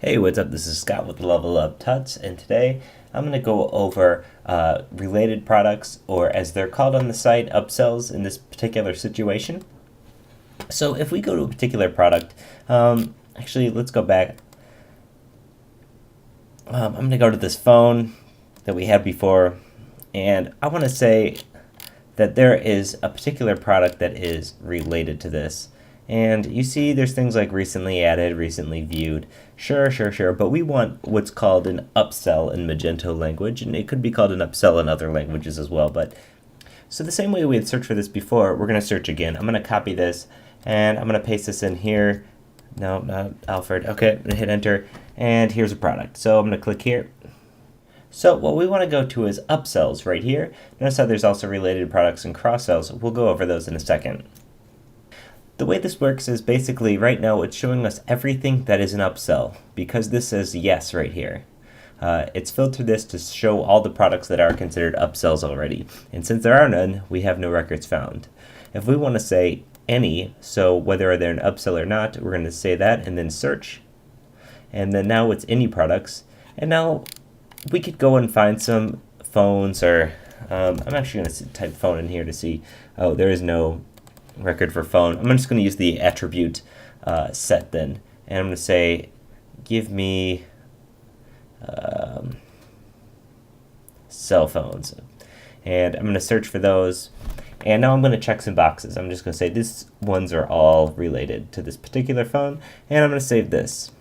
Hey, what's up? This is Scott with Level Up Tuts, and today I'm going to go over related products, or as they're called on the site, upsells in this particular situation. So if we go to a particular product, actually, let's go back. I'm going to go to this phone that we had before, and I want to say that there is a particular product that is related to this. And you see there's things like recently added, recently viewed. Sure, but we want what's called an upsell in Magento language, and it could be called an upsell in other languages as well. But so the same way we had searched for this before, we're going to search again. I'm going to copy this, and I'm going to paste this in here. No, not Alfred. Okay, I'm going to hit enter, and here's a product. So I'm going to click here. So what we want to go to is upsells right here. Notice how there's also related products and cross-sells. We'll go over those in a second. The way this works is basically right now it's showing us everything that is an upsell because this says yes right here. It's filtered this to show all the products that are considered upsells already. And since there are none, we have no records found. If we want to say any, so whether they're an upsell or not, we're going to say that and then search. And then now it's any products. And now we could go and find some phones or I'm actually going to type phone in here to see. Oh, there is no record for phone. I'm just going to use the attribute set then, and I'm going to say give me cell phones, and I'm going to search for those, and now I'm going to check some boxes. I'm just going to say these ones are all related to this particular phone, and I'm going to save this.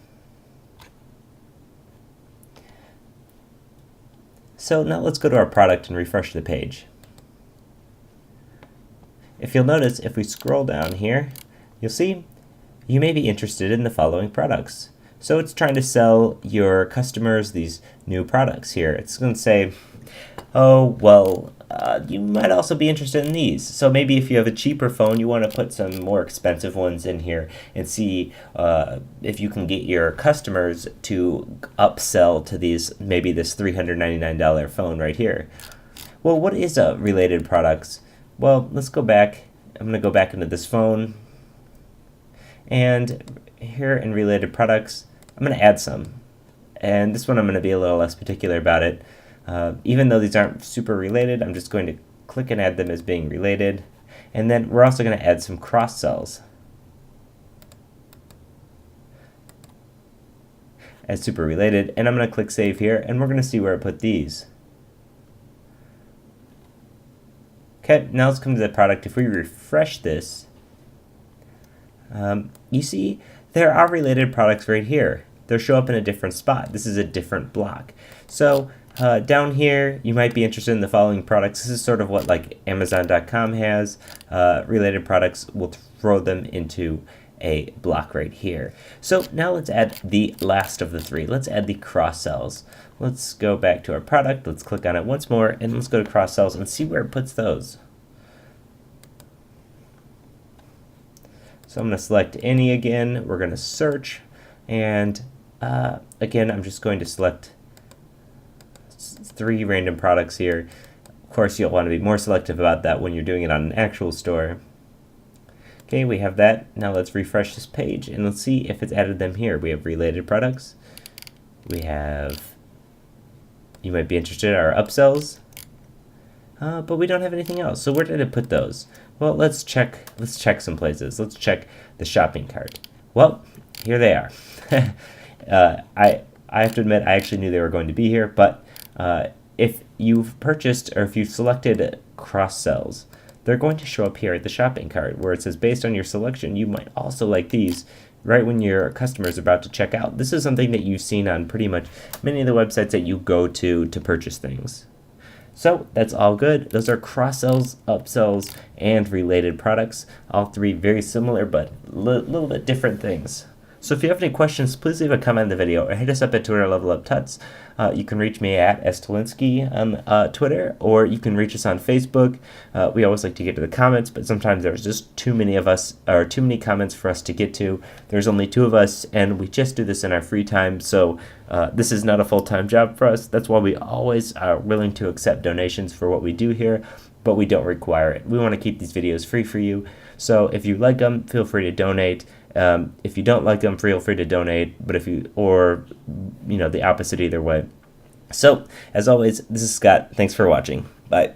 So now let's go to our product and refresh the page. If you'll notice, if we scroll down here, you'll see you may be interested in the following products. So it's trying to sell your customers these new products here. It's going to say, oh, well, you might also be interested in these. So maybe if you have a cheaper phone, you want to put some more expensive ones in here and see if you can get your customers to upsell to these, maybe this $399 phone right here. Well, what is related products? Well, let's go back. I'm going to go back into this phone. And here in related products, I'm going to add some. And this one I'm going to be a little less particular about it. Even though these aren't super related, I'm just going to click and add them as being related. And then we're also going to add some cross-sells as super related. And I'm going to click save here, and we're going to see where I put these. Okay, now let's come to the product. If we refresh this, you see there are related products right here. They'll show up in a different spot. This is a different block. So down here, you might be interested in the following products. This is sort of what like Amazon.com has. Related products, we'll throw them into a block right here. So now let's add the last of the three. Let's add the cross-sells. Let's go back to our product. Let's click on it once more, and let's go to cross-sells and see where it puts those. So I'm going to select any again. We're going to search, and again, I'm just going to select three random products here. Of course, you'll want to be more selective about that when you're doing it on an actual store. Okay, we have that. Now let's refresh this page, and let's see if it's added them here. We have related products. We have, you might be interested in our upsells, but we don't have anything else. So where did it put those? Well, let's check some places. Let's check the shopping cart. Well, here they are. I have to admit, I actually knew they were going to be here, but if you've purchased or if you've selected cross-sells, they're going to show up here at the shopping cart where it says based on your selection, you might also like these right when your customer is about to check out. This is something that you've seen on pretty much many of the websites that you go to purchase things. So that's all good. Those are cross-sells, upsells, and related products. All three very similar but little bit different things. So if you have any questions, please leave a comment in the video or hit us up at Twitter, Level Up Tuts. You can reach me at Stolinsky on Twitter, or you can reach us on Facebook. We always like to get to the comments, but sometimes there's just too many of us, or too many comments for us to get to. There's only 2 of us, and we just do this in our free time, so this is not a full-time job for us. That's why we always are willing to accept donations for what we do here, but we don't require it. We want to keep these videos free for you, so if you like them, feel free to donate. If you don't like them, feel free to donate. But or the opposite either way. So, as always, this is Scott. Thanks for watching. Bye.